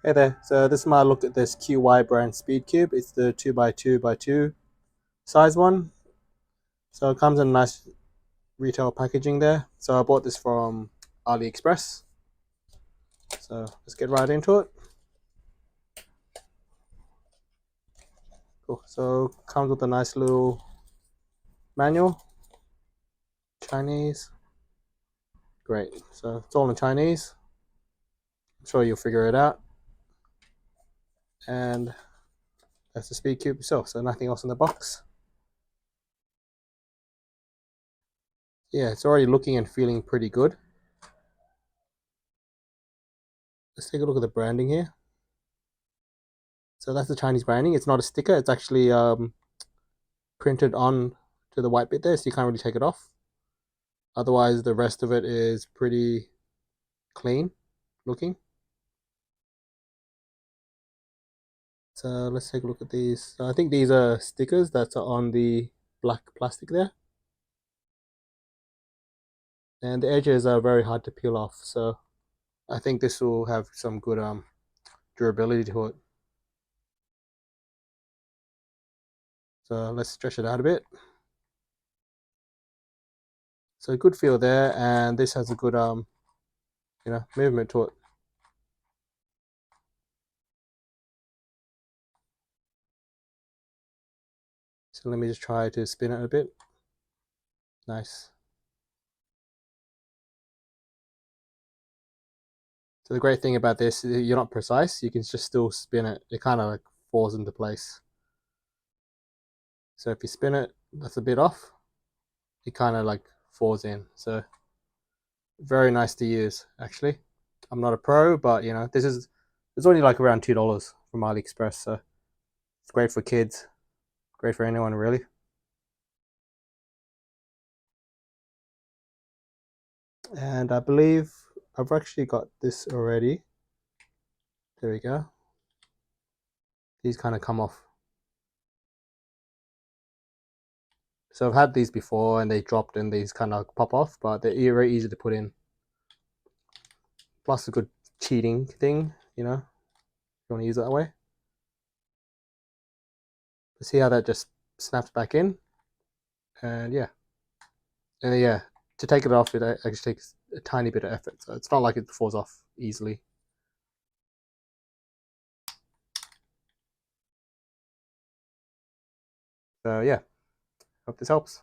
Hey there, so this is my look at this QiYi brand speed cube. It's the 2x2x2 size one. So it comes in nice retail packaging there. So I bought this from Aliexpress. So let's get right into it. Cool. So comes with a nice little manual. Chinese. Great. So it's all in Chinese. I'm sure you'll figure it out. And that's the speed cube itself. So nothing else in the box. Yeah, it's already looking and feeling pretty good. Let's take a look at the branding here. So that's the Chinese branding. It's not a sticker. It's actually printed on to the white bit there, so you can't really take it off. Otherwise, the rest of it is pretty clean looking. So let's take a look at these. So I think these are stickers that are on the black plastic there. And the edges are very hard to peel off. So I think this will have some good durability to it. So let's stretch it out a bit. So good feel there, and this has a good movement to it. So let me just try to spin it a bit. Nice. So the great thing about this is you're not precise. You can just still spin it. It kind of like falls into place. So if you spin it, that's a bit off. It kind of like falls in. So very nice to use actually. I'm not a pro, but it's only like around $2 from AliExpress. So it's great for kids, great for anyone really. And I believe I've actually got this already. There we go. These kind of come off. So I've had these before and they dropped and these kind of pop off, but they're very easy to put in. Plus a good cheating thing, if you want to use it that way. See how that just snaps back in, and yeah, to take it off, it actually takes a tiny bit of effort, so it's not like it falls off easily. So yeah, hope this helps.